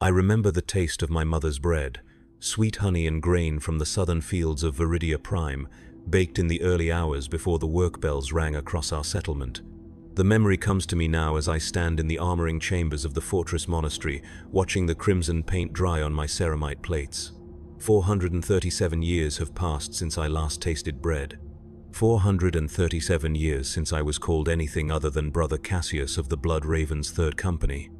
I remember the taste of my mother's bread, sweet honey and grain from the southern fields of Viridia Prime, baked in the early hours before the work bells rang across our settlement. The memory comes to me now as I stand in the armoring chambers of the fortress monastery, watching the crimson paint dry on my ceramite plates. 437 years have passed since I last tasted bread. 437 years since I was called anything other than Brother Cassius of the Blood Ravens' Third Company.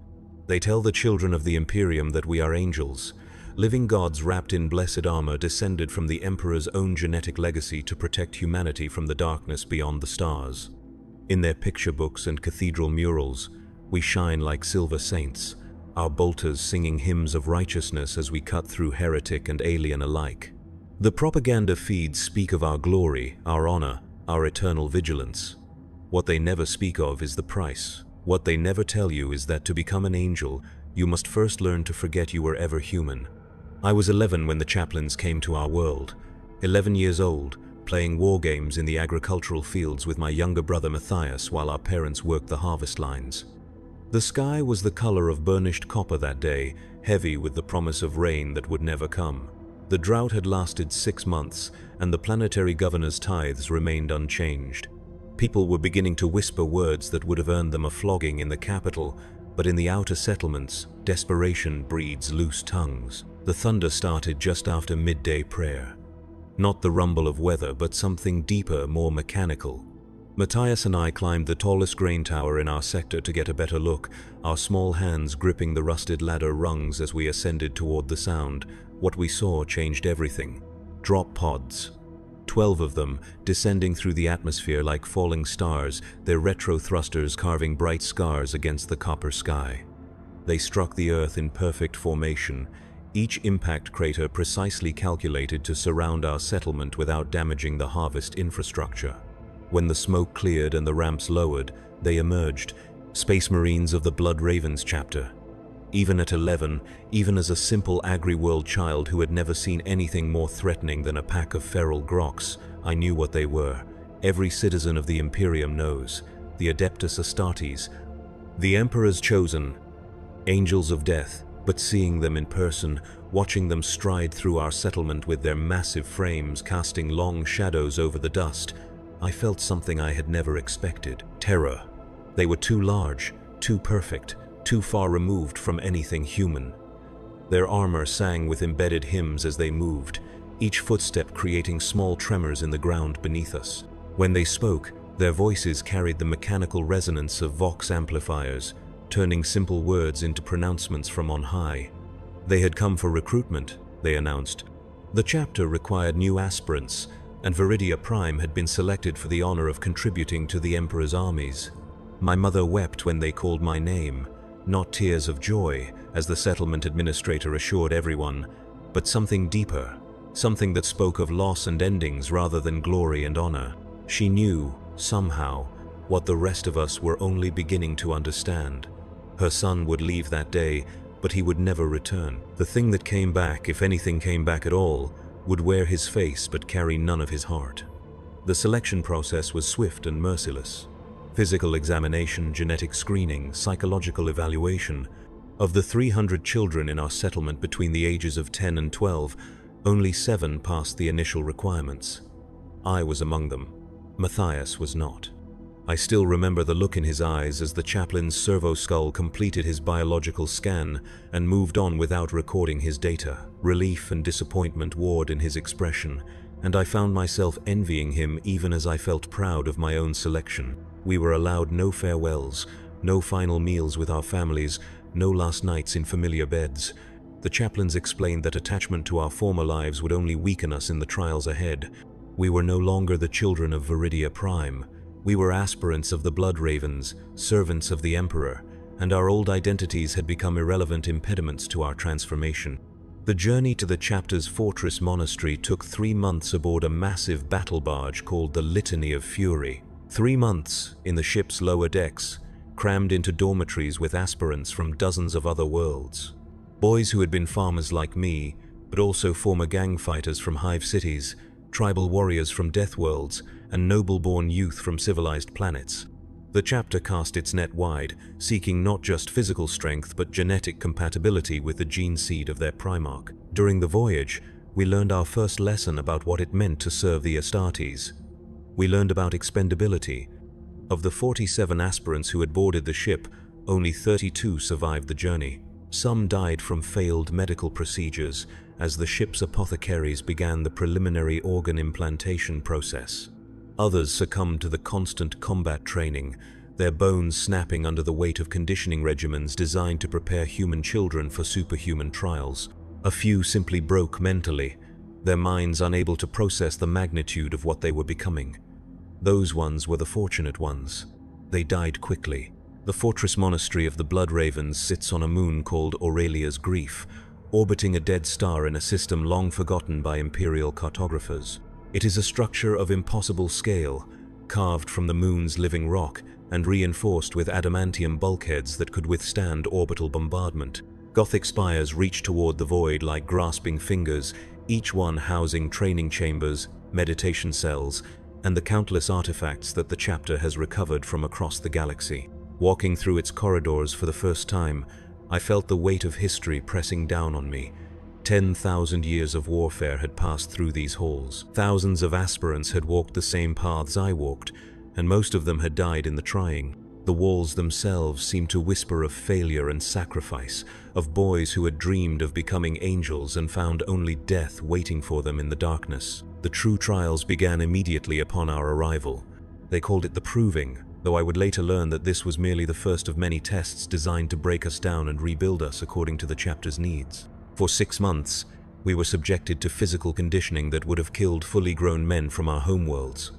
They tell the children of the Imperium that we are angels, living gods wrapped in blessed armor descended from the Emperor's own genetic legacy to protect humanity from the darkness beyond the stars. In their picture books and cathedral murals, we shine like silver saints, our bolters singing hymns of righteousness as we cut through heretic and alien alike. The propaganda feeds speak of our glory, our honor, our eternal vigilance. What they never speak of is the price. What they never tell you is that to become an angel, you must first learn to forget you were ever human. I was 11 when the chaplains came to our world, 11 years old, playing war games in the agricultural fields with my younger brother Matthias while our parents worked the harvest lines. The sky was the color of burnished copper that day, heavy with the promise of rain that would never come. The drought had lasted 6 months, and the planetary governor's tithes remained unchanged. People were beginning to whisper words that would have earned them a flogging in the capital, but in the outer settlements, desperation breeds loose tongues. The thunder started just after midday prayer. Not the rumble of weather, but something deeper, more mechanical. Matthias and I climbed the tallest grain tower in our sector to get a better look, our small hands gripping the rusted ladder rungs as we ascended toward the sound. What we saw changed everything. Drop pods. 12 of them, descending through the atmosphere like falling stars, their retro thrusters carving bright scars against the copper sky. They struck the Earth in perfect formation, each impact crater precisely calculated to surround our settlement without damaging the harvest infrastructure. When the smoke cleared and the ramps lowered, they emerged, Space Marines of the Blood Ravens chapter. Even at 11, even as a simple agri-world child who had never seen anything more threatening than a pack of feral groks, I knew what they were. Every citizen of the Imperium knows. The Adeptus Astartes, the Emperor's chosen, angels of death. But seeing them in person, watching them stride through our settlement with their massive frames casting long shadows over the dust, I felt something I had never expected. Terror. They were too large, too perfect, too far removed from anything human. Their armor sang with embedded hymns as they moved, each footstep creating small tremors in the ground beneath us. When they spoke, their voices carried the mechanical resonance of vox amplifiers, turning simple words into pronouncements from on high. They had come for recruitment, they announced. The chapter required new aspirants, and Viridia Prime had been selected for the honor of contributing to the Emperor's armies. My mother wept when they called my name, not tears of joy, as the settlement administrator assured everyone, but something deeper, something that spoke of loss and endings rather than glory and honor. She knew, somehow, what the rest of us were only beginning to understand. Her son would leave that day, but he would never return. The thing that came back, if anything came back at all, would wear his face but carry none of his heart. The selection process was swift and merciless. Physical examination, genetic screening, psychological evaluation. Of the 300 children in our settlement between the ages of 10 and 12, only 7 passed the initial requirements. I was among them. Matthias was not. I still remember the look in his eyes as the chaplain's servo skull completed his biological scan and moved on without recording his data. Relief and disappointment warred in his expression, and I found myself envying him even as I felt proud of my own selection. We were allowed no farewells, no final meals with our families, no last nights in familiar beds. The chaplains explained that attachment to our former lives would only weaken us in the trials ahead. We were no longer the children of Viridia Prime. We were aspirants of the Blood Ravens, servants of the Emperor, and our old identities had become irrelevant impediments to our transformation. The journey to the chapter's fortress monastery took 3 months aboard a massive battle barge called the Litany of Fury. 3 months in the ship's lower decks, crammed into dormitories with aspirants from dozens of other worlds. Boys who had been farmers like me, but also former gang fighters from hive cities, tribal warriors from death worlds, and noble-born youth from civilized planets. The The chapter cast its net wide, seeking not just physical strength but genetic compatibility with the gene seed of their Primarch. During the voyage, we learned our first lesson about what it meant to serve the Astartes. We learned about expendability. Of the 47 aspirants who had boarded the ship, only 32 survived the journey. Some died from failed medical procedures as the ship's apothecaries began the preliminary organ implantation process. Others succumbed to the constant combat training, their bones snapping under the weight of conditioning regimens designed to prepare human children for superhuman trials. A few simply broke mentally, their minds unable to process the magnitude of what they were becoming. Those ones were the fortunate ones. They died quickly. The fortress monastery of the Blood Ravens sits on a moon called Aurelia's Grief, orbiting a dead star in a system long forgotten by Imperial cartographers. It is a structure of impossible scale, carved from the moon's living rock and reinforced with adamantium bulkheads that could withstand orbital bombardment. Gothic spires reach toward the void like grasping fingers, each one housing training chambers, meditation cells, and the countless artifacts that the chapter has recovered from across the galaxy. Walking through its corridors for the first time, I felt the weight of history pressing down on me. 10,000 years of warfare had passed through these halls. Thousands of aspirants had walked the same paths I walked, and most of them had died in the trying. The walls themselves seemed to whisper of failure and sacrifice, of boys who had dreamed of becoming angels and found only death waiting for them in the darkness. The true trials began immediately upon our arrival. They called it the Proving, though I would later learn that this was merely the first of many tests designed to break us down and rebuild us according to the chapter's needs. For 6 months, we were subjected to physical conditioning that would have killed fully grown men from our homeworlds.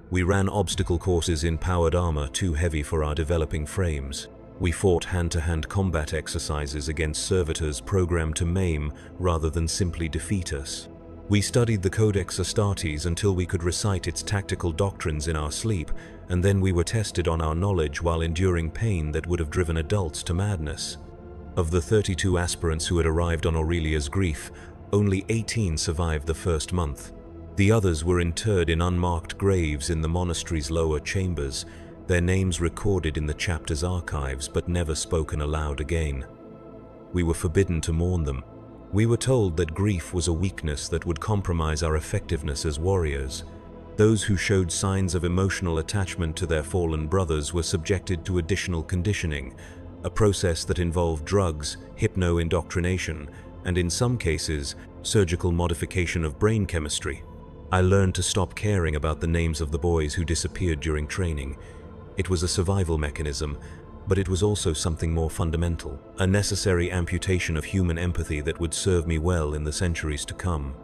We ran obstacle courses in powered armor too heavy for our developing frames. We fought hand-to-hand combat exercises against servitors programmed to maim rather than simply defeat us. We studied the Codex Astartes until we could recite its tactical doctrines in our sleep, and then we were tested on our knowledge while enduring pain that would have driven adults to madness. Of the 32 aspirants who had arrived on Aurelia's Grief, only 18 survived the first month. The others were interred in unmarked graves in the monastery's lower chambers, their names recorded in the chapter's archives but never spoken aloud again. We were forbidden to mourn them. We were told that grief was a weakness that would compromise our effectiveness as warriors. Those who showed signs of emotional attachment to their fallen brothers were subjected to additional conditioning, a process that involved drugs, hypno-indoctrination, and in some cases, surgical modification of brain chemistry. I learned to stop caring about the names of the boys who disappeared during training. It was a survival mechanism, but it was also something more fundamental, a necessary amputation of human empathy that would serve me well in the centuries to come.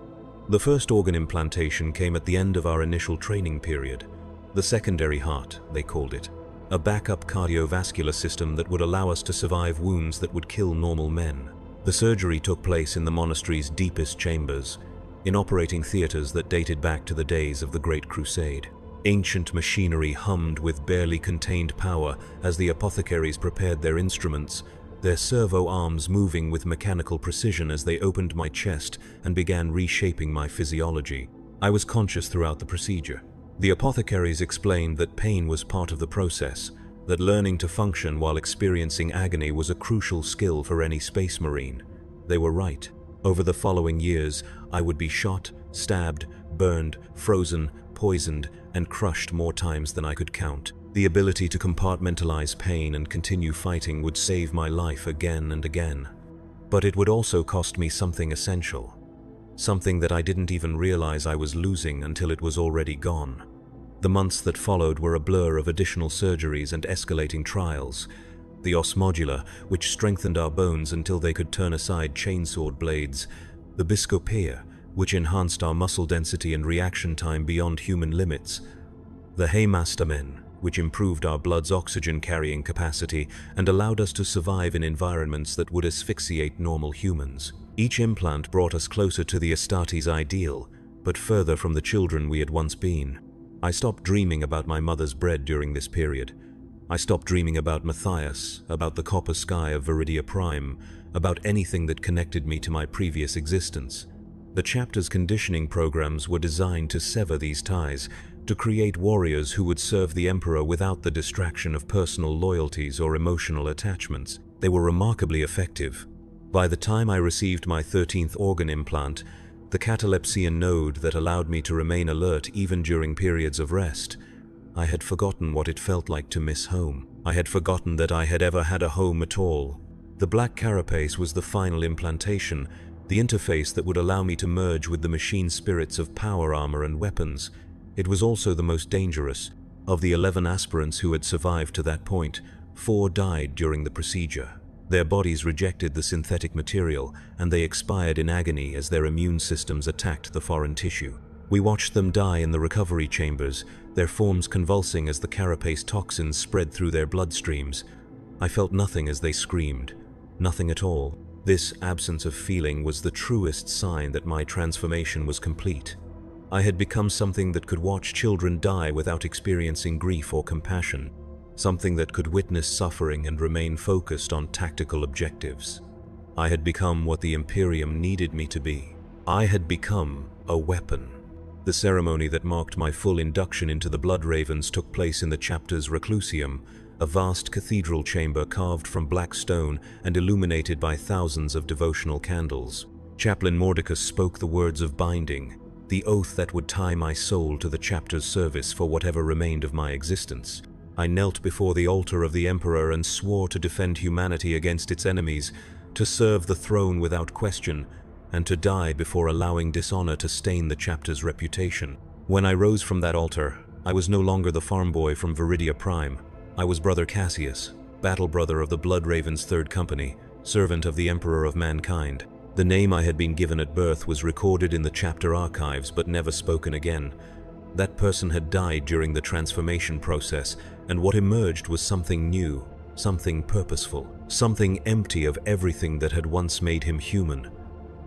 The first organ implantation came at the end of our initial training period. The secondary heart, they called it. A backup cardiovascular system that would allow us to survive wounds that would kill normal men. The surgery took place in the monastery's deepest chambers, in operating theaters that dated back to the days of the Great Crusade. Ancient machinery hummed with barely contained power as the apothecaries prepared their instruments, their servo arms moving with mechanical precision as they opened my chest and began reshaping my physiology. I was conscious throughout the procedure. The apothecaries explained that pain was part of the process, that learning to function while experiencing agony was a crucial skill for any Space Marine. They were right. Over the following years, I would be shot, stabbed, burned, frozen, poisoned, and crushed more times than I could count. The ability to compartmentalize pain and continue fighting would save my life again and again. But it would also cost me something essential. Something that I didn't even realize I was losing until it was already gone. The months that followed were a blur of additional surgeries and escalating trials. The os modula, which strengthened our bones until they could turn aside chainsword blades. The biscopeia, which enhanced our muscle density and reaction time beyond human limits. The hemastamen, which improved our blood's oxygen-carrying capacity and allowed us to survive in environments that would asphyxiate normal humans. Each implant brought us closer to the Astartes ideal, but further from the children we had once been. I stopped dreaming about my mother's bread during this period. I stopped dreaming about Matthias, about the copper sky of Viridia Prime, about anything that connected me to my previous existence. The chapter's conditioning programs were designed to sever these ties, to create warriors who would serve the Emperor without the distraction of personal loyalties or emotional attachments. They were remarkably effective. By the time I received my 13th organ implant, the catalepsian node that allowed me to remain alert even during periods of rest, I had forgotten what it felt like to miss home. I had forgotten that I had ever had a home at all. The black carapace was the final implantation, the interface that would allow me to merge with the machine spirits of power armor and weapons. It was also the most dangerous. Of the 11 aspirants who had survived to that point, 4 died during the procedure. Their bodies rejected the synthetic material, and they expired in agony as their immune systems attacked the foreign tissue. We watched them die in the recovery chambers, their forms convulsing as the carapace toxins spread through their bloodstreams. I felt nothing as they screamed. Nothing at all. This absence of feeling was the truest sign that my transformation was complete. I had become something that could watch children die without experiencing grief or compassion, something that could witness suffering and remain focused on tactical objectives. I had become what the Imperium needed me to be. I had become a weapon. The ceremony that marked my full induction into the Blood Ravens took place in the chapter's Reclusium, a vast cathedral chamber carved from black stone and illuminated by thousands of devotional candles. Chaplain Mordecus spoke the words of binding, the oath that would tie my soul to the chapter's service for whatever remained of my existence. I knelt before the altar of the Emperor and swore to defend humanity against its enemies, to serve the throne without question, and to die before allowing dishonor to stain the chapter's reputation. When I rose from that altar, I was no longer the farm boy from Viridia Prime. I was Brother Cassius, battle brother of the Blood Ravens' 3rd Company, servant of the Emperor of Mankind. The name I had been given at birth was recorded in the chapter archives but never spoken again. That person had died during the transformation process, and what emerged was something new, something purposeful, something empty of everything that had once made him human.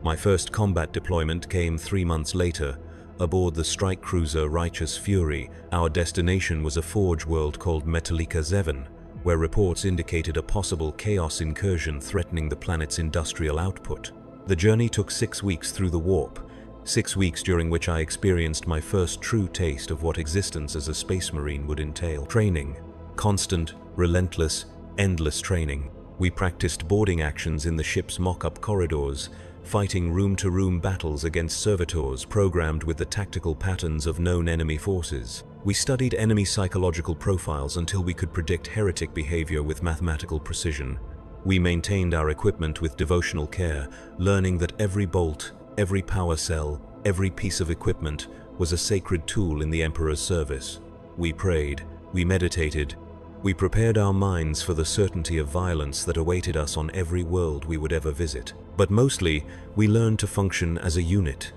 My first combat deployment came 3 months later. Aboard the strike cruiser Righteous Fury, our destination was a forge world called Metallica Zevon, where reports indicated a possible chaos incursion threatening the planet's industrial output. The journey took 6 weeks through the warp, 6 weeks during which I experienced my first true taste of what existence as a Space Marine would entail. Training. Constant, relentless, endless training. We practiced boarding actions in the ship's mock-up corridors, fighting room-to-room battles against servitors programmed with the tactical patterns of known enemy forces. We studied enemy psychological profiles until we could predict heretic behavior with mathematical precision. We maintained our equipment with devotional care, learning that every bolt, every power cell, every piece of equipment was a sacred tool in the Emperor's service. We prayed, we meditated, we prepared our minds for the certainty of violence that awaited us on every world we would ever visit. But mostly, we learned to function as a unit.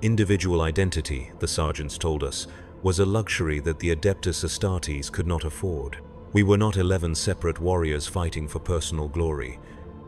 Individual identity, the sergeants told us, was a luxury that the Adeptus Astartes could not afford. We were not 11 separate warriors fighting for personal glory.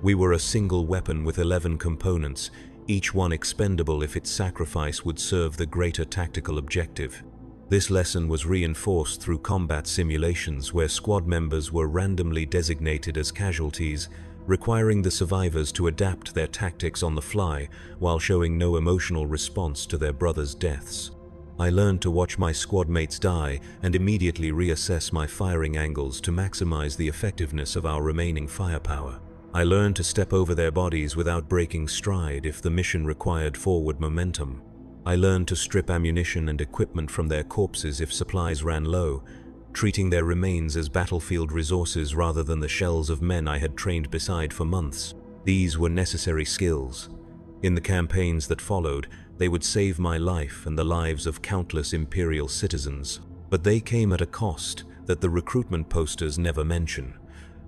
We were a single weapon with 11 components, each one expendable if its sacrifice would serve the greater tactical objective. This lesson was reinforced through combat simulations where squad members were randomly designated as casualties, requiring the survivors to adapt their tactics on the fly while showing no emotional response to their brothers' deaths. I learned to watch my squad mates die and immediately reassess my firing angles to maximize the effectiveness of our remaining firepower. I learned to step over their bodies without breaking stride if the mission required forward momentum. I learned to strip ammunition and equipment from their corpses if supplies ran low, treating their remains as battlefield resources rather than the shells of men I had trained beside for months. These were necessary skills. In the campaigns that followed, they would save my life and the lives of countless Imperial citizens. But they came at a cost that the recruitment posters never mention,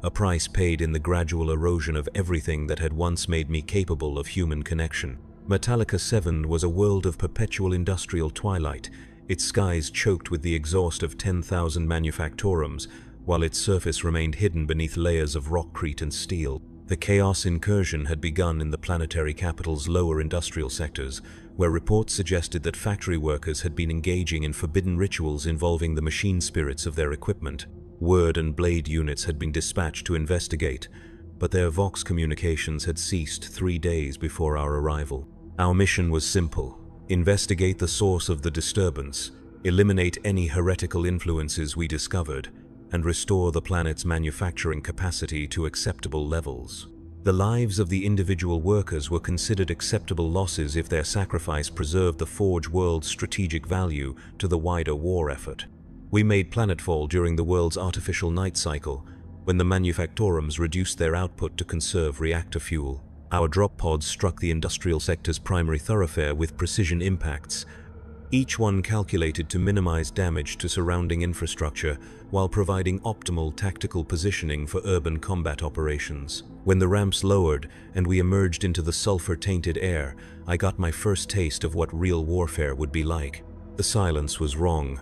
a price paid in the gradual erosion of everything that had once made me capable of human connection. Metallica 7 was a world of perpetual industrial twilight, its skies choked with the exhaust of 10,000 manufactorums, while its surface remained hidden beneath layers of rockcrete and steel. The chaos incursion had begun in the planetary capital's lower industrial sectors, where reports suggested that factory workers had been engaging in forbidden rituals involving the machine spirits of their equipment. Word and blade units had been dispatched to investigate, but their Vox communications had ceased 3 days before our arrival. Our mission was simple: investigate the source of the disturbance, eliminate any heretical influences we discovered, and restore the planet's manufacturing capacity to acceptable levels. The lives of the individual workers were considered acceptable losses if their sacrifice preserved the Forge world's strategic value to the wider war effort. We made planetfall during the world's artificial night cycle, when the manufactorums reduced their output to conserve reactor fuel. Our drop pods struck the industrial sector's primary thoroughfare with precision impacts, each one calculated to minimize damage to surrounding infrastructure while providing optimal tactical positioning for urban combat operations. When the ramps lowered and we emerged into the sulfur-tainted air, I got my first taste of what real warfare would be like. The silence was wrong.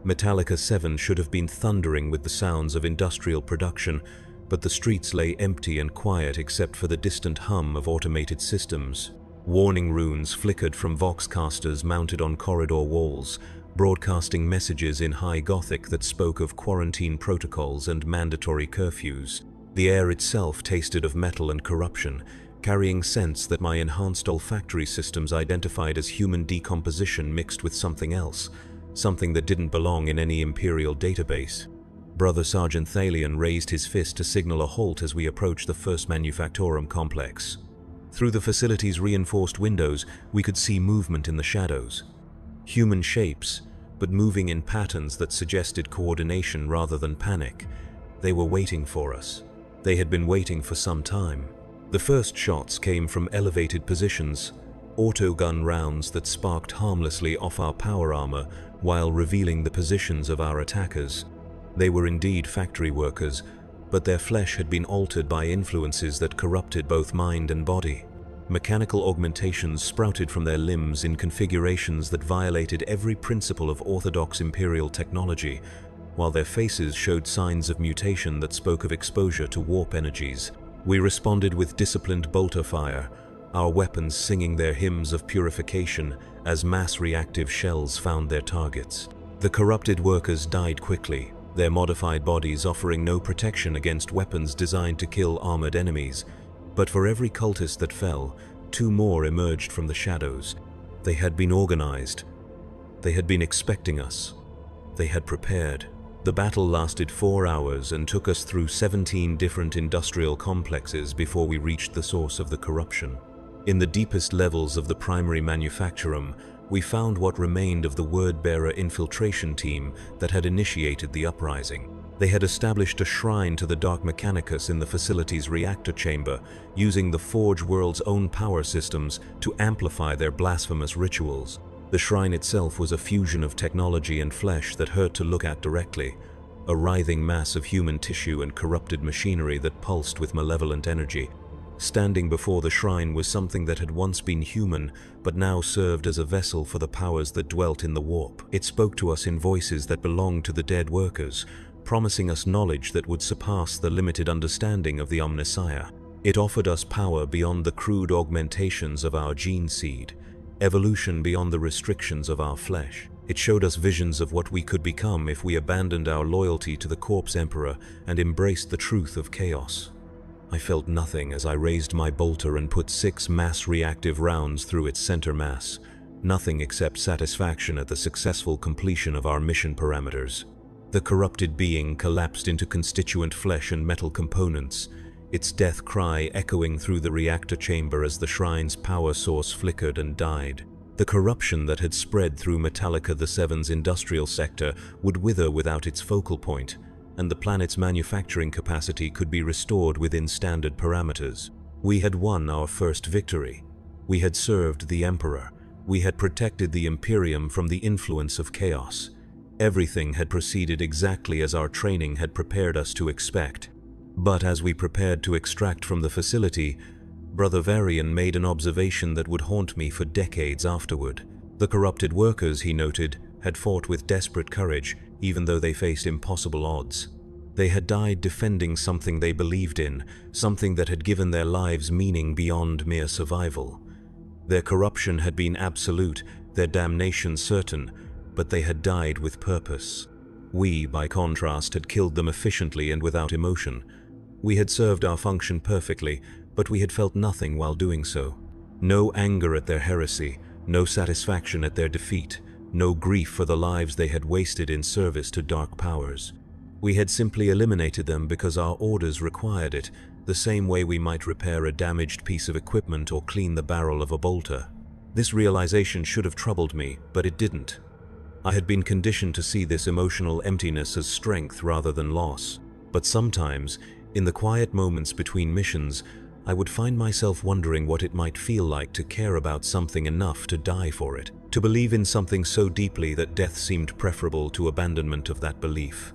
Metallica 7 should have been thundering with the sounds of industrial production, but the streets lay empty and quiet except for the distant hum of automated systems. Warning runes flickered from voxcasters mounted on corridor walls, broadcasting messages in high Gothic that spoke of quarantine protocols and mandatory curfews. The air itself tasted of metal and corruption, carrying scents that my enhanced olfactory systems identified as human decomposition mixed with something else, something that didn't belong in any Imperial database. Brother Sergeant Thalion raised his fist to signal a halt as we approached the first manufactorum complex. Through the facility's reinforced windows, we could see movement in the shadows. Human shapes, but moving in patterns that suggested coordination rather than panic. They were waiting for us. They had been waiting for some time. The first shots came from elevated positions, autogun rounds that sparked harmlessly off our power armor while revealing the positions of our attackers. They were indeed factory workers, but their flesh had been altered by influences that corrupted both mind and body. Mechanical augmentations sprouted from their limbs in configurations that violated every principle of orthodox Imperial technology, while their faces showed signs of mutation that spoke of exposure to warp energies. We responded with disciplined bolter fire, our weapons singing their hymns of purification as mass reactive shells found their targets. The corrupted workers died quickly, their modified bodies offering no protection against weapons designed to kill armored enemies. But for every cultist that fell, 2 more emerged from the shadows. They had been organized. They had been expecting us. They had prepared. The battle lasted 4 hours and took us through 17 different industrial complexes before we reached the source of the corruption. In the deepest levels of the primary manufactorum, we found what remained of the word-bearer infiltration team that had initiated the uprising. They had established a shrine to the Dark Mechanicus in the facility's reactor chamber, using the Forge world's own power systems to amplify their blasphemous rituals. The shrine itself was a fusion of technology and flesh that hurt to look at directly, a writhing mass of human tissue and corrupted machinery that pulsed with malevolent energy. Standing before the shrine was something that had once been human, but now served as a vessel for the powers that dwelt in the warp. It spoke to us in voices that belonged to the dead workers, promising us knowledge that would surpass the limited understanding of the Omnissiah. It offered us power beyond the crude augmentations of our gene seed, evolution beyond the restrictions of our flesh. It showed us visions of what we could become if we abandoned our loyalty to the Corpse Emperor and embraced the truth of chaos. I felt nothing as I raised my bolter and put 6 mass reactive rounds through its center mass. Nothing except satisfaction at the successful completion of our mission parameters. The corrupted being collapsed into constituent flesh and metal components, its death cry echoing through the reactor chamber as the shrine's power source flickered and died. The corruption that had spread through Metallica the Seven's industrial sector would wither without its focal point, and the planet's manufacturing capacity could be restored within standard parameters. We had won our first victory. We had served the Emperor. We had protected the Imperium from the influence of chaos. Everything had proceeded exactly as our training had prepared us to expect. But as we prepared to extract from the facility, Brother Varian made an observation that would haunt me for decades afterward. The corrupted workers, he noted, had fought with desperate courage, even though they faced impossible odds. They had died defending something they believed in, something that had given their lives meaning beyond mere survival. Their corruption had been absolute, their damnation certain, but they had died with purpose. We, by contrast, had killed them efficiently and without emotion. We had served our function perfectly, but we had felt nothing while doing so. No anger at their heresy, no satisfaction at their defeat, no grief for the lives they had wasted in service to dark powers. We had simply eliminated them because our orders required it, the same way we might repair a damaged piece of equipment or clean the barrel of a bolter. This realization should have troubled me, but it didn't. I had been conditioned to see this emotional emptiness as strength rather than loss. But sometimes, in the quiet moments between missions, I would find myself wondering what it might feel like to care about something enough to die for it, to believe in something so deeply that death seemed preferable to abandonment of that belief.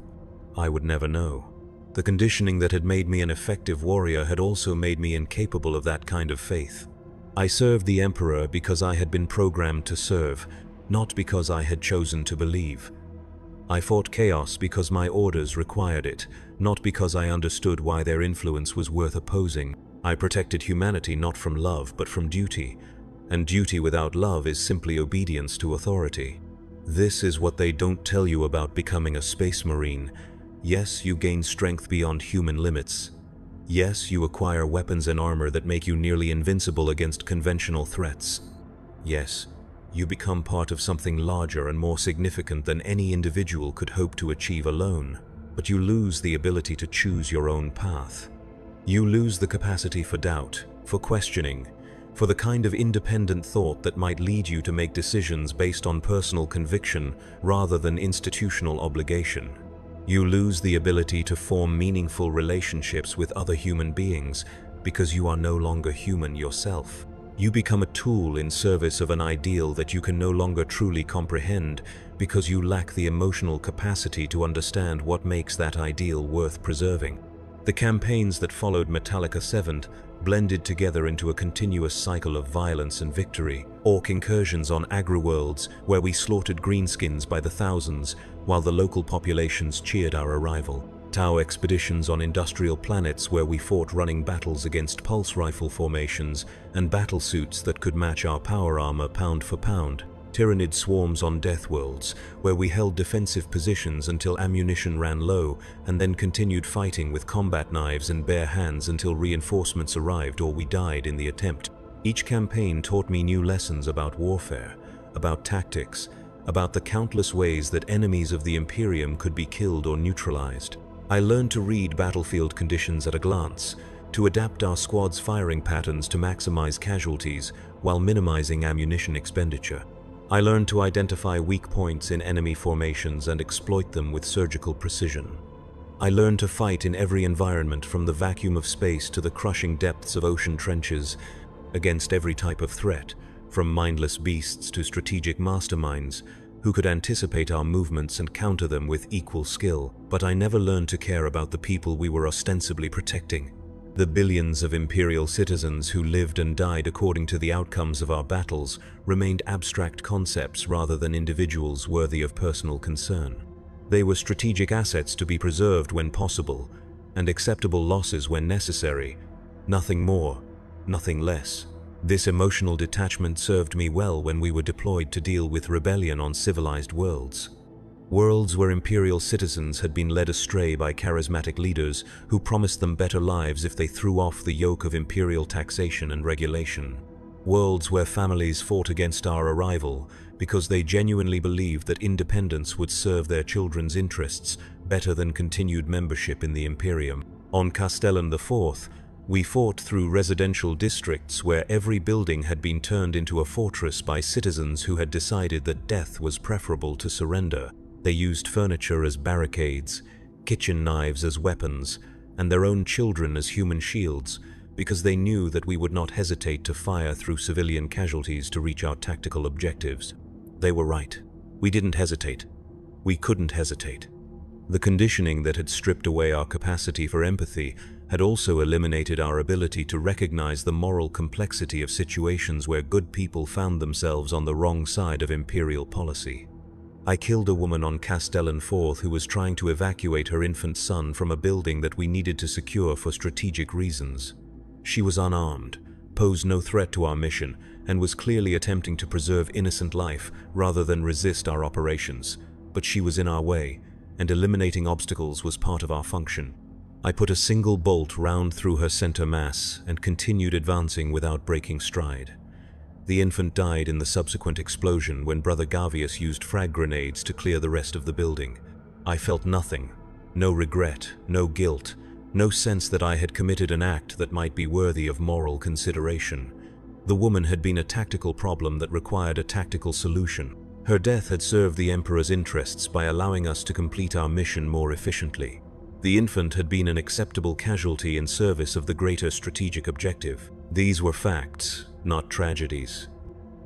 I would never know. The conditioning that had made me an effective warrior had also made me incapable of that kind of faith. I served the Emperor because I had been programmed to serve, not because I had chosen to believe. I fought chaos because my orders required it, not because I understood why their influence was worth opposing. I protected humanity not from love, but from duty, and duty without love is simply obedience to authority. This is what they don't tell you about becoming a Space Marine. Yes, you gain strength beyond human limits. Yes, you acquire weapons and armor that make you nearly invincible against conventional threats. Yes, you become part of something larger and more significant than any individual could hope to achieve alone. But you lose the ability to choose your own path. You lose the capacity for doubt, for questioning, for the kind of independent thought that might lead you to make decisions based on personal conviction rather than institutional obligation. You lose the ability to form meaningful relationships with other human beings because you are no longer human yourself. You become a tool in service of an ideal that you can no longer truly comprehend because you lack the emotional capacity to understand what makes that ideal worth preserving. The campaigns that followed Metallica 7 blended together into a continuous cycle of violence and victory. Orc incursions on agri-worlds where we slaughtered greenskins by the thousands while the local populations cheered our arrival. Tau expeditions on industrial planets where we fought running battles against pulse rifle formations and battlesuits that could match our power armor pound for pound. Tyrannid swarms on death worlds, where we held defensive positions until ammunition ran low and then continued fighting with combat knives and bare hands until reinforcements arrived or we died in the attempt. Each campaign taught me new lessons about warfare, about tactics, about the countless ways that enemies of the Imperium could be killed or neutralized. I learned to read battlefield conditions at a glance, to adapt our squad's firing patterns to maximize casualties while minimizing ammunition expenditure. I learned to identify weak points in enemy formations and exploit them with surgical precision. I learned to fight in every environment, from the vacuum of space to the crushing depths of ocean trenches, against every type of threat, from mindless beasts to strategic masterminds who could anticipate our movements and counter them with equal skill. But I never learned to care about the people we were ostensibly protecting. The billions of Imperial citizens who lived and died according to the outcomes of our battles remained abstract concepts rather than individuals worthy of personal concern. They were strategic assets to be preserved when possible, and acceptable losses when necessary. Nothing more, nothing less. This emotional detachment served me well when we were deployed to deal with rebellion on civilized worlds. Worlds where Imperial citizens had been led astray by charismatic leaders who promised them better lives if they threw off the yoke of Imperial taxation and regulation. Worlds where families fought against our arrival because they genuinely believed that independence would serve their children's interests better than continued membership in the Imperium. On Castellan IV, we fought through residential districts where every building had been turned into a fortress by citizens who had decided that death was preferable to surrender. They used furniture as barricades, kitchen knives as weapons, and their own children as human shields, because they knew that we would not hesitate to fire through civilian casualties to reach our tactical objectives. They were right. We didn't hesitate. We couldn't hesitate. The conditioning that had stripped away our capacity for empathy had also eliminated our ability to recognize the moral complexity of situations where good people found themselves on the wrong side of Imperial policy. I killed a woman on Castellan IV who was trying to evacuate her infant son from a building that we needed to secure for strategic reasons. She was unarmed, posed no threat to our mission, and was clearly attempting to preserve innocent life rather than resist our operations. But she was in our way, and eliminating obstacles was part of our function. I put a single bolt round through her center mass and continued advancing without breaking stride. The infant died in the subsequent explosion when Brother Gavius used frag grenades to clear the rest of the building. I felt nothing. No regret, no guilt, no sense that I had committed an act that might be worthy of moral consideration. The woman had been a tactical problem that required a tactical solution. Her death had served the Emperor's interests by allowing us to complete our mission more efficiently. The infant had been an acceptable casualty in service of the greater strategic objective. These were facts, not tragedies.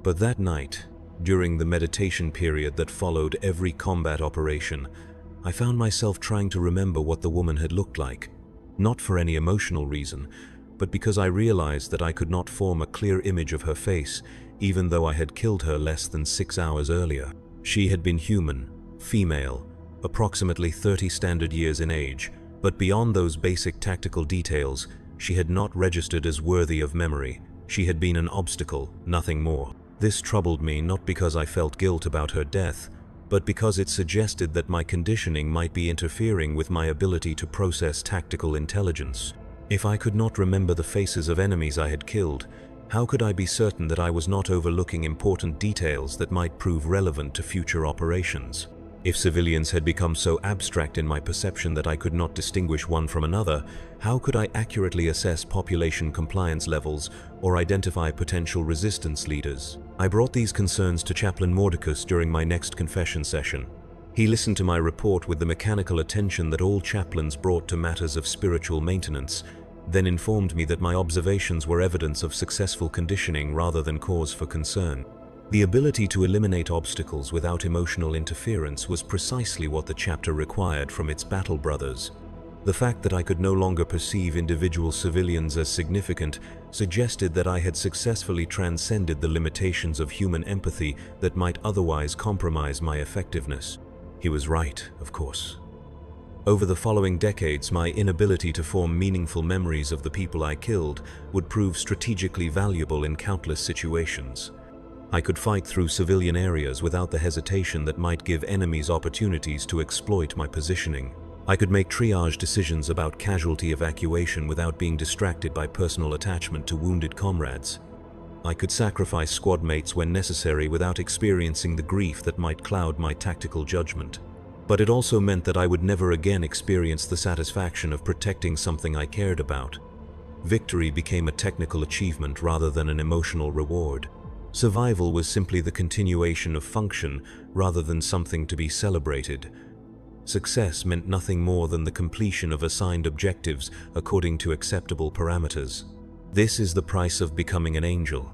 But that night, during the meditation period that followed every combat operation, I found myself trying to remember what the woman had looked like, not for any emotional reason, but because I realized that I could not form a clear image of her face, even though I had killed her less than 6 hours earlier. She had been human, female, approximately 30 standard years in age, but beyond those basic tactical details, she had not registered as worthy of memory. She had been an obstacle, nothing more. This troubled me not because I felt guilt about her death, but because it suggested that my conditioning might be interfering with my ability to process tactical intelligence. If I could not remember the faces of enemies I had killed, how could I be certain that I was not overlooking important details that might prove relevant to future operations? If civilians had become so abstract in my perception that I could not distinguish one from another, how could I accurately assess population compliance levels or identify potential resistance leaders? I brought these concerns to Chaplain Mordecus during my next confession session. He listened to my report with the mechanical attention that all chaplains brought to matters of spiritual maintenance, then informed me that my observations were evidence of successful conditioning rather than cause for concern. The ability to eliminate obstacles without emotional interference was precisely what the chapter required from its battle brothers. The fact that I could no longer perceive individual civilians as significant suggested that I had successfully transcended the limitations of human empathy that might otherwise compromise my effectiveness. He was right, of course. Over the following decades, my inability to form meaningful memories of the people I killed would prove strategically valuable in countless situations. I could fight through civilian areas without the hesitation that might give enemies opportunities to exploit my positioning. I could make triage decisions about casualty evacuation without being distracted by personal attachment to wounded comrades. I could sacrifice squad mates when necessary without experiencing the grief that might cloud my tactical judgment. But it also meant that I would never again experience the satisfaction of protecting something I cared about. Victory became a technical achievement rather than an emotional reward. Survival was simply the continuation of function rather than something to be celebrated. Success meant nothing more than the completion of assigned objectives according to acceptable parameters. This is the price of becoming an angel.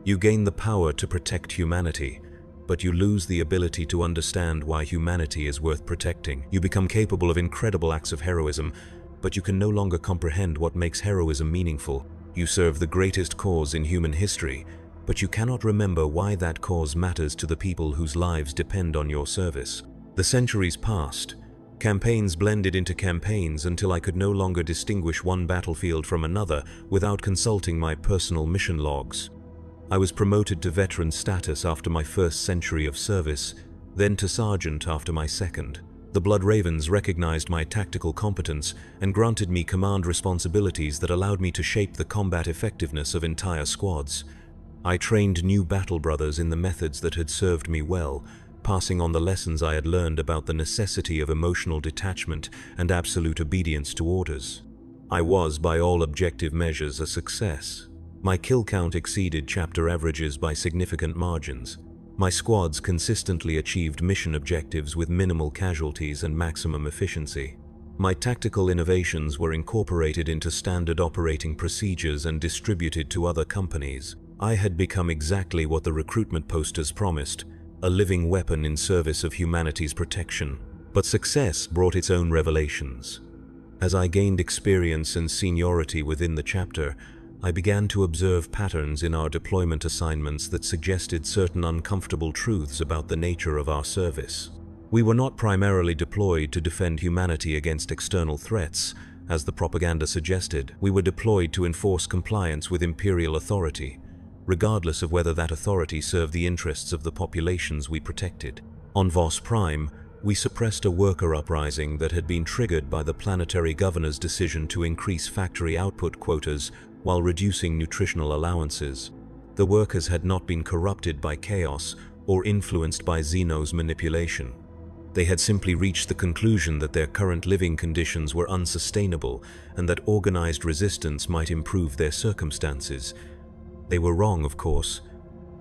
You gain the power to protect humanity, but you lose the ability to understand why humanity is worth protecting. You become capable of incredible acts of heroism, but you can no longer comprehend what makes heroism meaningful. You serve the greatest cause in human history, but you cannot remember why that cause matters to the people whose lives depend on your service. The centuries passed. Campaigns blended into campaigns until I could no longer distinguish one battlefield from another without consulting my personal mission logs. I was promoted to veteran status after my first century of service, then to sergeant after my second. The Blood Ravens recognized my tactical competence and granted me command responsibilities that allowed me to shape the combat effectiveness of entire squads. I trained new battle brothers in the methods that had served me well, passing on the lessons I had learned about the necessity of emotional detachment and absolute obedience to orders. I was, by all objective measures, a success. My kill count exceeded chapter averages by significant margins. My squads consistently achieved mission objectives with minimal casualties and maximum efficiency. My tactical innovations were incorporated into standard operating procedures and distributed to other companies. I had become exactly what the recruitment posters promised, a living weapon in service of humanity's protection. But success brought its own revelations. As I gained experience and seniority within the chapter, I began to observe patterns in our deployment assignments that suggested certain uncomfortable truths about the nature of our service. We were not primarily deployed to defend humanity against external threats, as the propaganda suggested. We were deployed to enforce compliance with imperial authority, regardless of whether that authority served the interests of the populations we protected. On Vos Prime, we suppressed a worker uprising that had been triggered by the planetary governor's decision to increase factory output quotas while reducing nutritional allowances. The workers had not been corrupted by chaos or influenced by Xeno's manipulation. They had simply reached the conclusion that their current living conditions were unsustainable and that organized resistance might improve their circumstances. They were wrong, of course.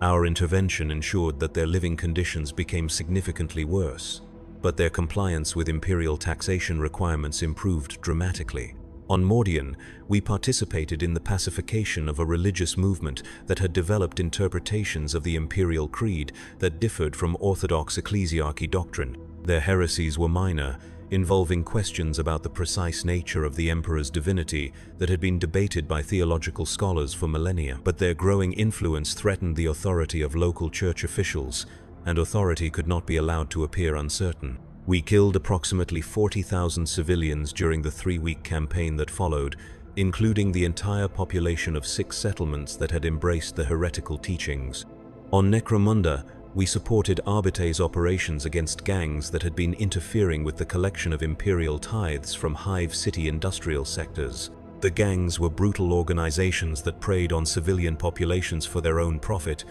Our intervention ensured that their living conditions became significantly worse, but their compliance with imperial taxation requirements improved dramatically. On Mordian, we participated in the pacification of a religious movement that had developed interpretations of the imperial creed that differed from orthodox ecclesiarchy doctrine. Their heresies were minor, involving questions about the precise nature of the emperor's divinity that had been debated by theological scholars for millennia. But their growing influence threatened the authority of local church officials, and authority could not be allowed to appear uncertain. We killed approximately 40,000 civilians during the 3-week campaign that followed, including the entire population of 6 settlements that had embraced the heretical teachings. On Necromunda, we supported Arbite's operations against gangs that had been interfering with the collection of imperial tithes from Hive City industrial sectors. The gangs were brutal organizations that preyed on civilian populations for their own profit,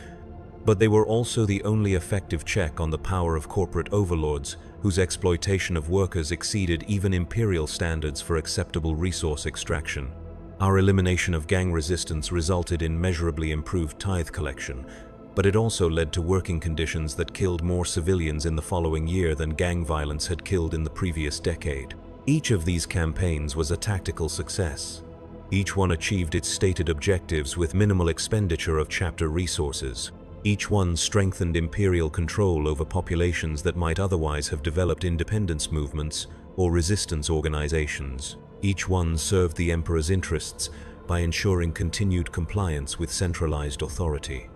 but they were also the only effective check on the power of corporate overlords whose exploitation of workers exceeded even imperial standards for acceptable resource extraction. Our elimination of gang resistance resulted in measurably improved tithe collection, but it also led to working conditions that killed more civilians in the following year than gang violence had killed in the previous decade. Each of these campaigns was a tactical success. Each one achieved its stated objectives with minimal expenditure of chapter resources. Each one strengthened imperial control over populations that might otherwise have developed independence movements or resistance organizations. Each one served the emperor's interests by ensuring continued compliance with centralized authority.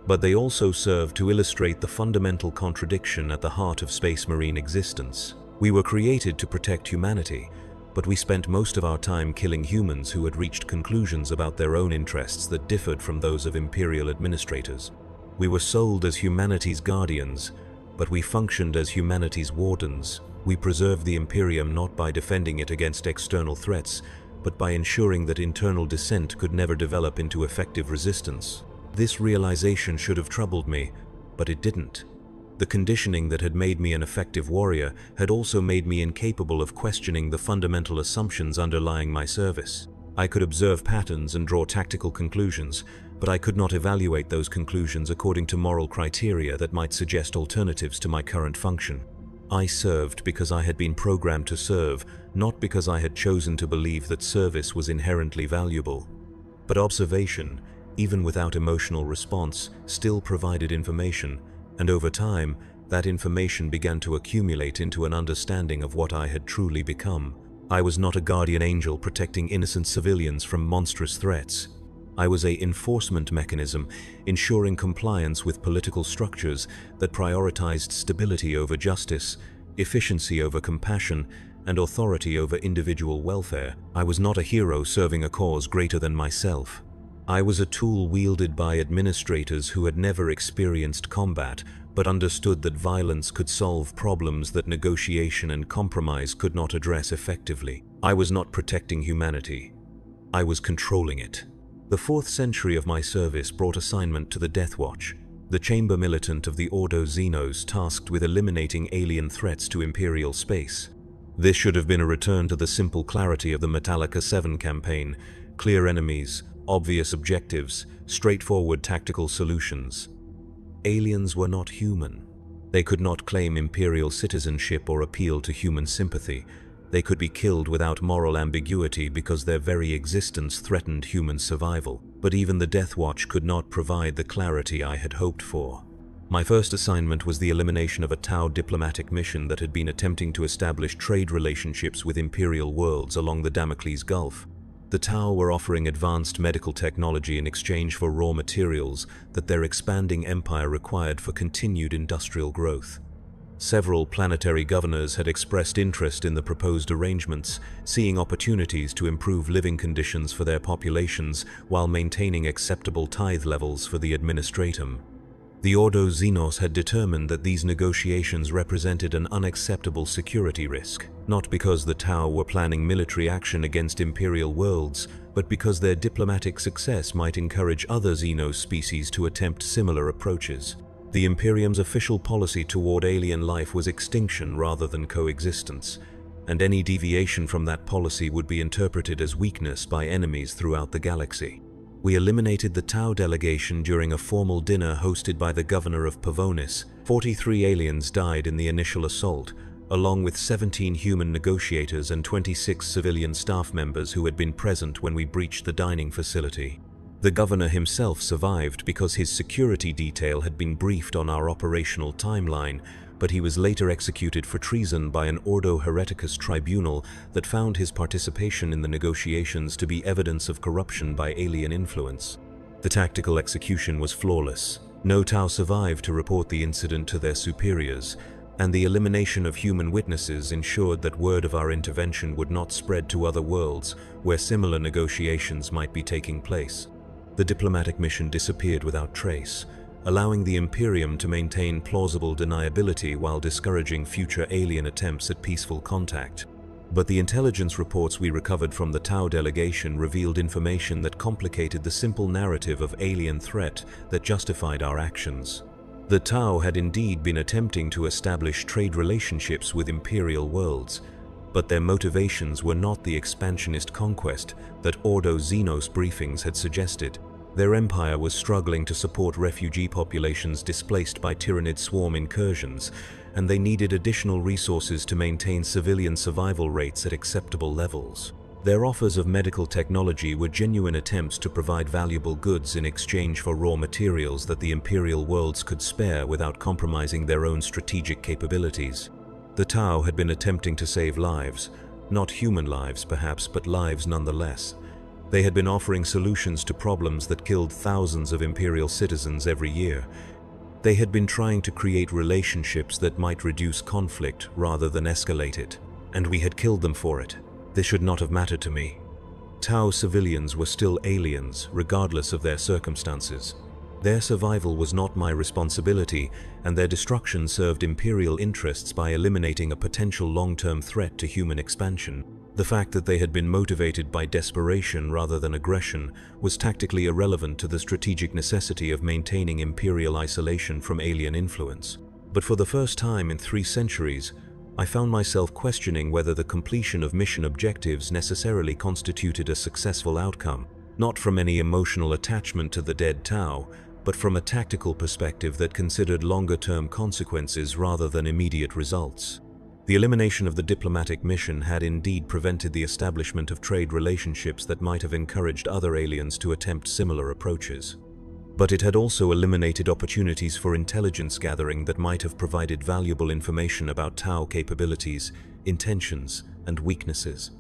But they also served to illustrate the fundamental contradiction at the heart of Space Marine existence. We were created to protect humanity, but we spent most of our time killing humans who had reached conclusions about their own interests that differed from those of imperial administrators. We were sold as humanity's guardians, but we functioned as humanity's wardens. We preserved the Imperium not by defending it against external threats, but by ensuring that internal dissent could never develop into effective resistance. This realization should have troubled me, but it didn't. The conditioning that had made me an effective warrior had also made me incapable of questioning the fundamental assumptions underlying my service. I could observe patterns and draw tactical conclusions, but I could not evaluate those conclusions according to moral criteria that might suggest alternatives to my current function. I served because I had been programmed to serve, not because I had chosen to believe that service was inherently valuable. But observation, even without emotional response, still provided information, and over time, that information began to accumulate into an understanding of what I had truly become. I was not a guardian angel protecting innocent civilians from monstrous threats. I was an enforcement mechanism, ensuring compliance with political structures that prioritized stability over justice, efficiency over compassion, and authority over individual welfare. I was not a hero serving a cause greater than myself. I was a tool wielded by administrators who had never experienced combat, but understood that violence could solve problems that negotiation and compromise could not address effectively. I was not protecting humanity. I was controlling it. The 4th century of my service brought assignment to the Death Watch, the chamber militant of the Ordo Xenos tasked with eliminating alien threats to imperial space. This should have been a return to the simple clarity of the Metallica 7 campaign: clear enemies, obvious objectives, straightforward tactical solutions. Aliens were not human. They could not claim imperial citizenship or appeal to human sympathy. They could be killed without moral ambiguity because their very existence threatened human survival. But even the Death Watch could not provide the clarity I had hoped for. My first assignment was the elimination of a Tau diplomatic mission that had been attempting to establish trade relationships with imperial worlds along the Damocles Gulf. The Tau were offering advanced medical technology in exchange for raw materials that their expanding empire required for continued industrial growth. Several planetary governors had expressed interest in the proposed arrangements, seeing opportunities to improve living conditions for their populations while maintaining acceptable tithe levels for the administratum. The Ordo Xenos had determined that these negotiations represented an unacceptable security risk, not because the Tau were planning military action against imperial worlds, but because their diplomatic success might encourage other Xenos species to attempt similar approaches. The Imperium's official policy toward alien life was extinction rather than coexistence, and any deviation from that policy would be interpreted as weakness by enemies throughout the galaxy. We eliminated the Tau delegation during a formal dinner hosted by the governor of Pavonis. 43 aliens died in the initial assault, along with 17 human negotiators and 26 civilian staff members who had been present when we breached the dining facility. The governor himself survived because his security detail had been briefed on our operational timeline, but he was later executed for treason by an Ordo Hereticus tribunal that found his participation in the negotiations to be evidence of corruption by alien influence. The tactical execution was flawless. No Tau survived to report the incident to their superiors, and the elimination of human witnesses ensured that word of our intervention would not spread to other worlds where similar negotiations might be taking place. The diplomatic mission disappeared without trace, allowing the Imperium to maintain plausible deniability while discouraging future alien attempts at peaceful contact. But the intelligence reports we recovered from the Tau delegation revealed information that complicated the simple narrative of alien threat that justified our actions. The Tau had indeed been attempting to establish trade relationships with Imperial worlds, but their motivations were not the expansionist conquest that Ordo Xenos briefings had suggested. Their empire was struggling to support refugee populations displaced by Tyranid swarm incursions, and they needed additional resources to maintain civilian survival rates at acceptable levels. Their offers of medical technology were genuine attempts to provide valuable goods in exchange for raw materials that the Imperial worlds could spare without compromising their own strategic capabilities. The Tau had been attempting to save lives, not human lives perhaps, but lives nonetheless. They had been offering solutions to problems that killed thousands of Imperial citizens every year. They had been trying to create relationships that might reduce conflict rather than escalate it, and we had killed them for it. This should not have mattered to me. Tau civilians were still aliens, regardless of their circumstances. Their survival was not my responsibility, and their destruction served Imperial interests by eliminating a potential long-term threat to human expansion. The fact that they had been motivated by desperation rather than aggression was tactically irrelevant to the strategic necessity of maintaining Imperial isolation from alien influence. But for the first time in 3 centuries, I found myself questioning whether the completion of mission objectives necessarily constituted a successful outcome, not from any emotional attachment to the dead Tau, but from a tactical perspective that considered longer-term consequences rather than immediate results. The elimination of the diplomatic mission had indeed prevented the establishment of trade relationships that might have encouraged other aliens to attempt similar approaches. But it had also eliminated opportunities for intelligence gathering that might have provided valuable information about Tau capabilities, intentions, and weaknesses.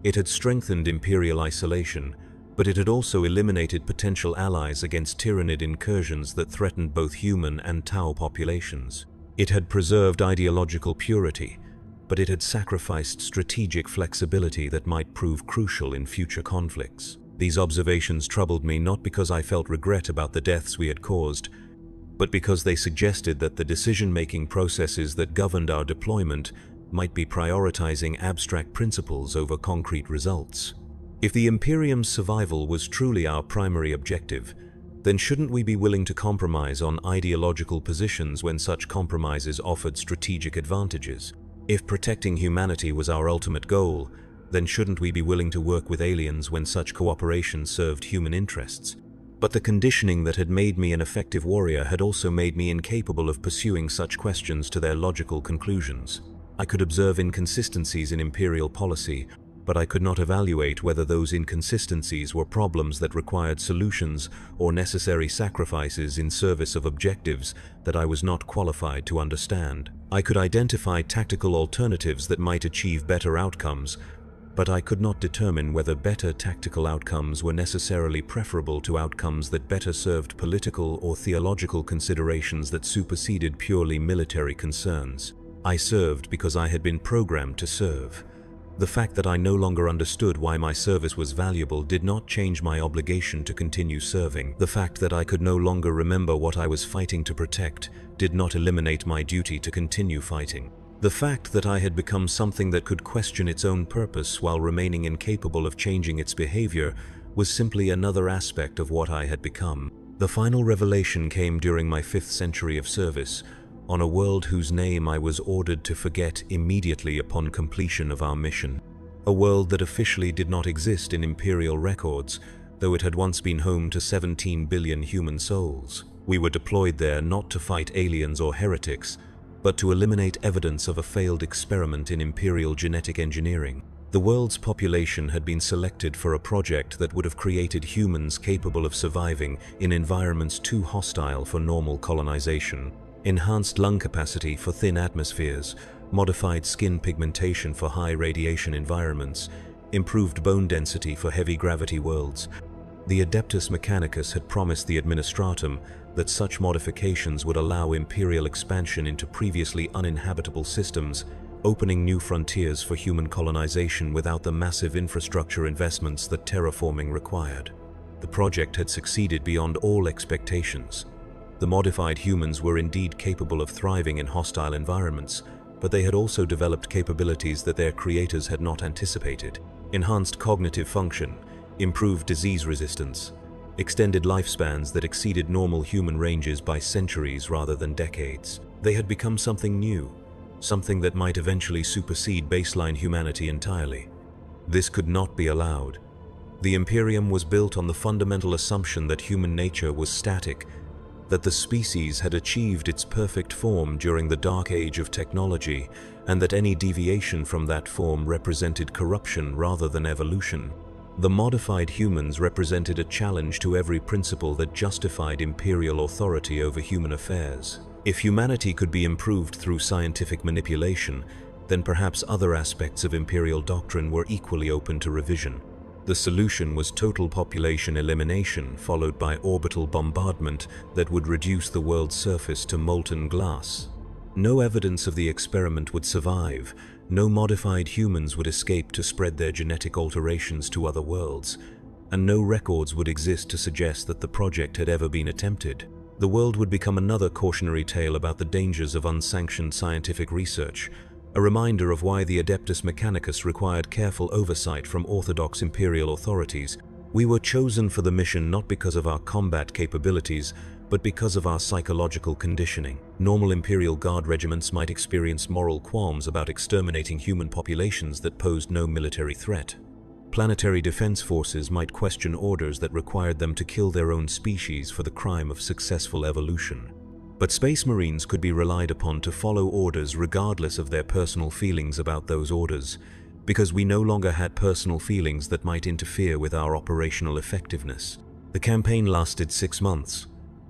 It had strengthened Imperial isolation, but it had also eliminated potential allies against Tyranid incursions that threatened both human and Tau populations. It had preserved ideological purity, but it had sacrificed strategic flexibility that might prove crucial in future conflicts. These observations troubled me not because I felt regret about the deaths we had caused, but because they suggested that the decision-making processes that governed our deployment might be prioritizing abstract principles over concrete results. If the Imperium's survival was truly our primary objective, then shouldn't we be willing to compromise on ideological positions when such compromises offered strategic advantages? If protecting humanity was our ultimate goal, then shouldn't we be willing to work with aliens when such cooperation served human interests? But the conditioning that had made me an effective warrior had also made me incapable of pursuing such questions to their logical conclusions. I could observe inconsistencies in Imperial policy, but I could not evaluate whether those inconsistencies were problems that required solutions or necessary sacrifices in service of objectives that I was not qualified to understand. I could identify tactical alternatives that might achieve better outcomes, but I could not determine whether better tactical outcomes were necessarily preferable to outcomes that better served political or theological considerations that superseded purely military concerns. I served because I had been programmed to serve. The fact that I no longer understood why my service was valuable did not change my obligation to continue serving. The fact that I could no longer remember what I was fighting to protect did not eliminate my duty to continue fighting. The fact that I had become something that could question its own purpose while remaining incapable of changing its behavior was simply another aspect of what I had become. The final revelation came during my 5th century of service, on a world whose name I was ordered to forget immediately upon completion of our mission. A world that officially did not exist in Imperial records, though it had once been home to 17 billion human souls. We were deployed there not to fight aliens or heretics, but to eliminate evidence of a failed experiment in Imperial genetic engineering. The world's population had been selected for a project that would have created humans capable of surviving in environments too hostile for normal colonization. Enhanced lung capacity for thin atmospheres, modified skin pigmentation for high radiation environments, improved bone density for heavy gravity worlds. The Adeptus Mechanicus had promised the Administratum that such modifications would allow Imperial expansion into previously uninhabitable systems, opening new frontiers for human colonization without the massive infrastructure investments that terraforming required. The project had succeeded beyond all expectations. The modified humans were indeed capable of thriving in hostile environments, but they had also developed capabilities that their creators had not anticipated. Enhanced cognitive function, improved disease resistance, extended lifespans that exceeded normal human ranges by centuries rather than decades. They had become something new, something that might eventually supersede baseline humanity entirely. This could not be allowed. The Imperium was built on the fundamental assumption that human nature was static, that the species had achieved its perfect form during the dark age of technology, and that any deviation from that form represented corruption rather than evolution. The modified humans represented a challenge to every principle that justified Imperial authority over human affairs. If humanity could be improved through scientific manipulation, then perhaps other aspects of Imperial doctrine were equally open to revision. The solution was total population elimination, followed by orbital bombardment that would reduce the world's surface to molten glass. No evidence of the experiment would survive. No modified humans would escape to spread their genetic alterations to other worlds, and no records would exist to suggest that the project had ever been attempted. The world would become another cautionary tale about the dangers of unsanctioned scientific research, a reminder of why the Adeptus Mechanicus required careful oversight from orthodox Imperial authorities. We were chosen for the mission not because of our combat capabilities, but because of our psychological conditioning. Normal Imperial Guard regiments might experience moral qualms about exterminating human populations that posed no military threat. Planetary defense forces might question orders that required them to kill their own species for the crime of successful evolution. But Space Marines could be relied upon to follow orders regardless of their personal feelings about those orders, because we no longer had personal feelings that might interfere with our operational effectiveness. The campaign lasted 6 months,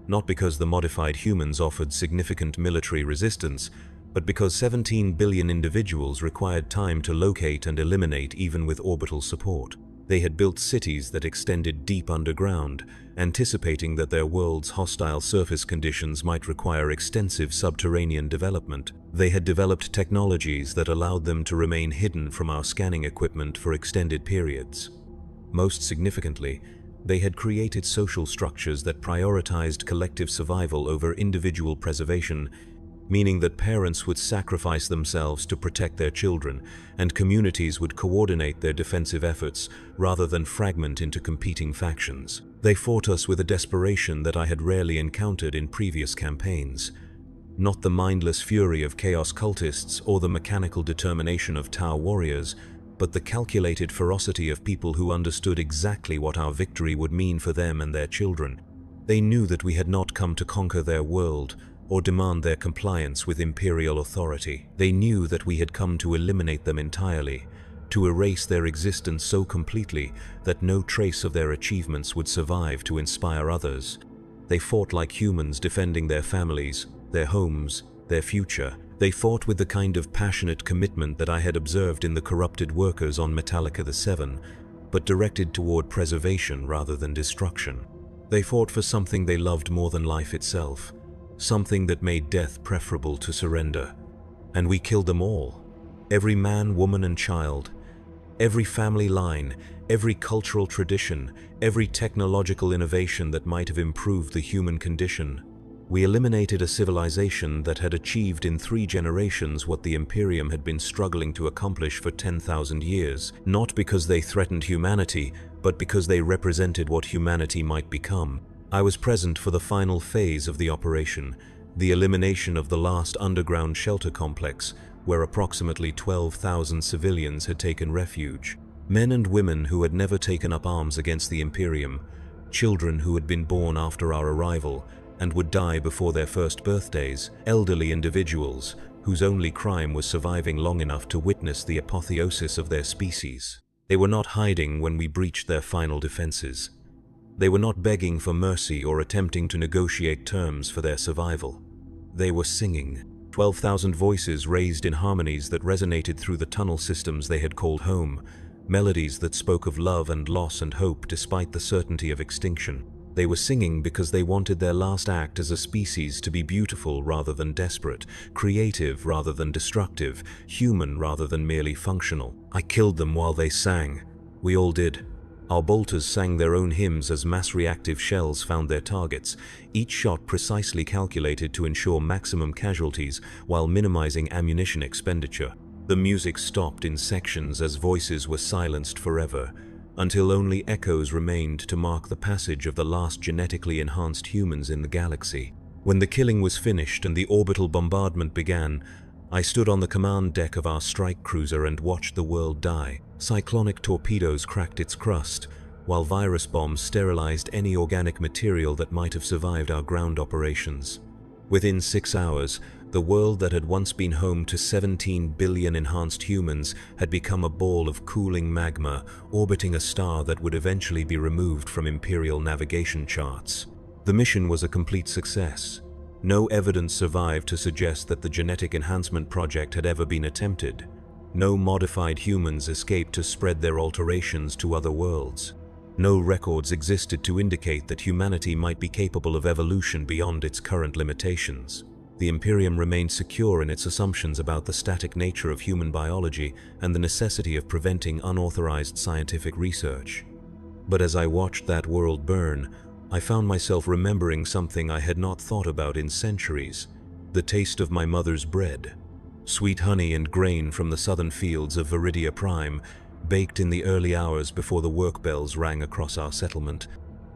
not because the modified humans offered significant military resistance, but because 17 billion individuals required time to locate and eliminate even with orbital support. They had built cities that extended deep underground, anticipating that their world's hostile surface conditions might require extensive subterranean development. They had developed technologies that allowed them to remain hidden from our scanning equipment for extended periods. Most significantly, they had created social structures that prioritized collective survival over individual preservation, meaning that parents would sacrifice themselves to protect their children, and communities would coordinate their defensive efforts rather than fragment into competing factions. They fought us with a desperation that I had rarely encountered in previous campaigns. Not the mindless fury of chaos cultists or the mechanical determination of Tau warriors, but the calculated ferocity of people who understood exactly what our victory would mean for them and their children. They knew that we had not come to conquer their world, or demand their compliance with Imperial authority. They knew that we had come to eliminate them entirely, to erase their existence so completely that no trace of their achievements would survive to inspire others. They fought like humans, defending their families, their homes, their future. They fought with the kind of passionate commitment that I had observed in the corrupted workers on Metallica the Seven, but directed toward preservation rather than destruction. They fought for something they loved more than life itself, something that made death preferable to surrender. And we killed them all. Every man, woman, and child. Every family line, every cultural tradition, every technological innovation that might have improved the human condition. We eliminated a civilization that had achieved in 3 generations what the Imperium had been struggling to accomplish for 10,000 years, not because they threatened humanity, but because they represented what humanity might become. I was present for the final phase of the operation, the elimination of the last underground shelter complex, where approximately 12,000 civilians had taken refuge. Men and women who had never taken up arms against the Imperium, children who had been born after our arrival and would die before their first birthdays, elderly individuals whose only crime was surviving long enough to witness the apotheosis of their species. They were not hiding when we breached their final defenses. They were not begging for mercy or attempting to negotiate terms for their survival. They were singing. 12,000 voices raised in harmonies that resonated through the tunnel systems they had called home, melodies that spoke of love and loss and hope despite the certainty of extinction. They were singing because they wanted their last act as a species to be beautiful rather than desperate, creative rather than destructive, human rather than merely functional. I killed them while they sang. We all did. Our bolters sang their own hymns as mass-reactive shells found their targets, each shot precisely calculated to ensure maximum casualties while minimizing ammunition expenditure. The music stopped in sections as voices were silenced forever, until only echoes remained to mark the passage of the last genetically enhanced humans in the galaxy. When the killing was finished and the orbital bombardment began, I stood on the command deck of our strike cruiser and watched the world die. Cyclonic torpedoes cracked its crust, while virus bombs sterilized any organic material that might have survived our ground operations. Within 6 hours, the world that had once been home to 17 billion enhanced humans had become a ball of cooling magma orbiting a star that would eventually be removed from Imperial navigation charts. The mission was a complete success. No evidence survived to suggest that the genetic enhancement project had ever been attempted. No modified humans escaped to spread their alterations to other worlds. No records existed to indicate that humanity might be capable of evolution beyond its current limitations. The Imperium remained secure in its assumptions about the static nature of human biology and the necessity of preventing unauthorized scientific research. But as I watched that world burn, I found myself remembering something I had not thought about in centuries: the taste of my mother's bread. Sweet honey and grain from the southern fields of Viridia Prime, baked in the early hours before the work bells rang across our settlement.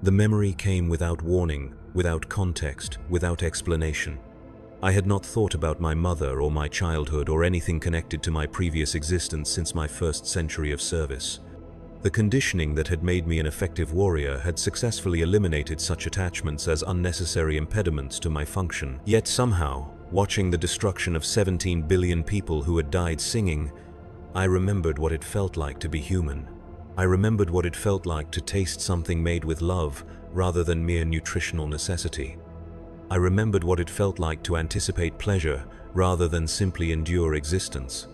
The memory came without warning, without context, without explanation. I had not thought about my mother or my childhood or anything connected to my previous existence since my first century of service. The conditioning that had made me an effective warrior had successfully eliminated such attachments as unnecessary impediments to my function. Yet somehow, watching the destruction of 17 billion people who had died singing, I remembered what it felt like to be human. I remembered what it felt like to taste something made with love rather than mere nutritional necessity. I remembered what it felt like to anticipate pleasure rather than simply endure existence.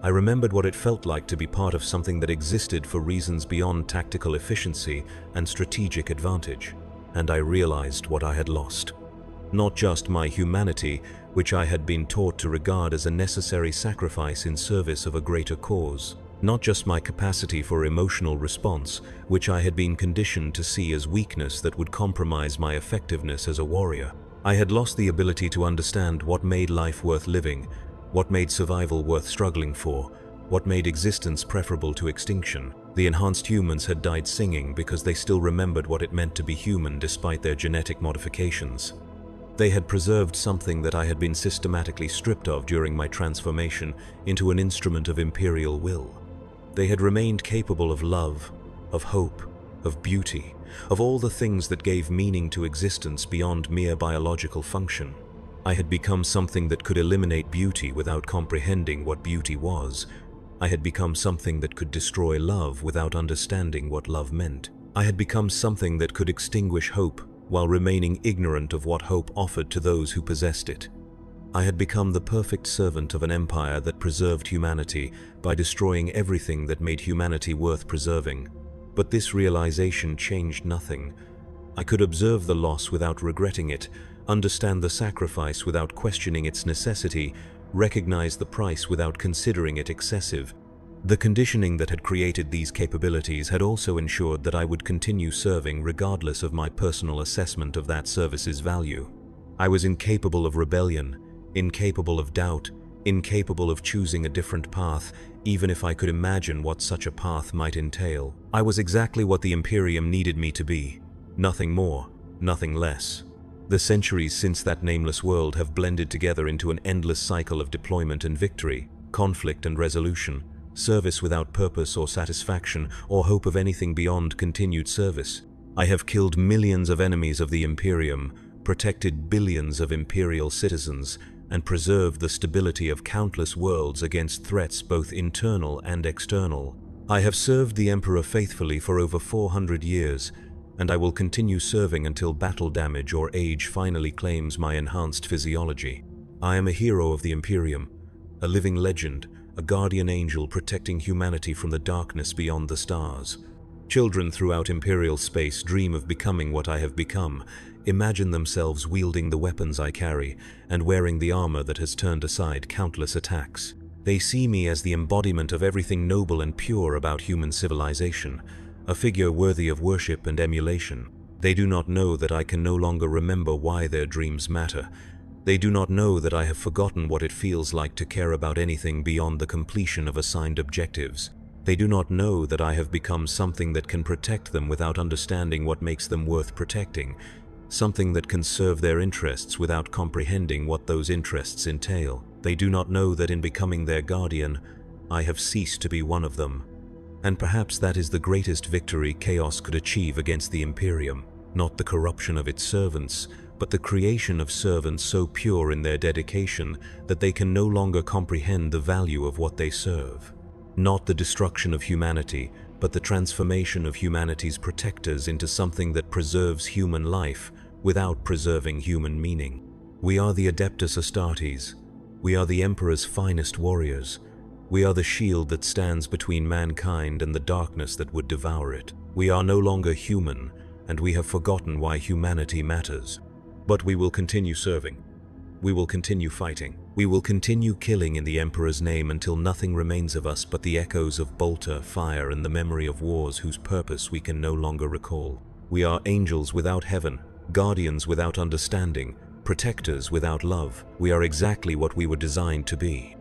I remembered what it felt like to be part of something that existed for reasons beyond tactical efficiency and strategic advantage. And I realized what I had lost. Not just my humanity, which I had been taught to regard as a necessary sacrifice in service of a greater cause. Not just my capacity for emotional response, which I had been conditioned to see as weakness that would compromise my effectiveness as a warrior. I had lost the ability to understand what made life worth living, what made survival worth struggling for, what made existence preferable to extinction. The enhanced humans had died singing because they still remembered what it meant to be human despite their genetic modifications. They had preserved something that I had been systematically stripped of during my transformation into an instrument of imperial will. They had remained capable of love, of hope, of beauty, of all the things that gave meaning to existence beyond mere biological function. I had become something that could eliminate beauty without comprehending what beauty was. I had become something that could destroy love without understanding what love meant. I had become something that could extinguish hope while remaining ignorant of what hope offered to those who possessed it. I had become the perfect servant of an empire that preserved humanity by destroying everything that made humanity worth preserving. But this realization changed nothing. I could observe the loss without regretting it, understand the sacrifice without questioning its necessity, recognize the price without considering it excessive. The conditioning that had created these capabilities had also ensured that I would continue serving regardless of my personal assessment of that service's value. I was incapable of rebellion, incapable of doubt, incapable of choosing a different path, even if I could imagine what such a path might entail. I was exactly what the Imperium needed me to be. Nothing more, nothing less. The centuries since that nameless world have blended together into an endless cycle of deployment and victory, conflict and resolution, service without purpose or satisfaction, or hope of anything beyond continued service. I have killed millions of enemies of the Imperium, protected billions of Imperial citizens, and preserved the stability of countless worlds against threats both internal and external. I have served the Emperor faithfully for over 400 years, and I will continue serving until battle damage or age finally claims my enhanced physiology. I am a hero of the Imperium, a living legend, a guardian angel protecting humanity from the darkness beyond the stars. Children throughout Imperial space dream of becoming what I have become, imagine themselves wielding the weapons I carry, and wearing the armor that has turned aside countless attacks. They see me as the embodiment of everything noble and pure about human civilization, a figure worthy of worship and emulation. They do not know that I can no longer remember why their dreams matter. They do not know that I have forgotten what it feels like to care about anything beyond the completion of assigned objectives. They do not know that I have become something that can protect them without understanding what makes them worth protecting, something that can serve their interests without comprehending what those interests entail. They do not know that in becoming their guardian, I have ceased to be one of them. And perhaps that is the greatest victory chaos could achieve against the Imperium, not the corruption of its servants, but the creation of servants so pure in their dedication that they can no longer comprehend the value of what they serve. Not the destruction of humanity, but the transformation of humanity's protectors into something that preserves human life without preserving human meaning. We are the Adeptus Astartes. We are the Emperor's finest warriors. We are the shield that stands between mankind and the darkness that would devour it. We are no longer human, and we have forgotten why humanity matters. But we will continue serving. We will continue fighting. We will continue killing in the Emperor's name until nothing remains of us but the echoes of bolter, fire, and the memory of wars whose purpose we can no longer recall. We are angels without heaven, guardians without understanding, protectors without love. We are exactly what we were designed to be.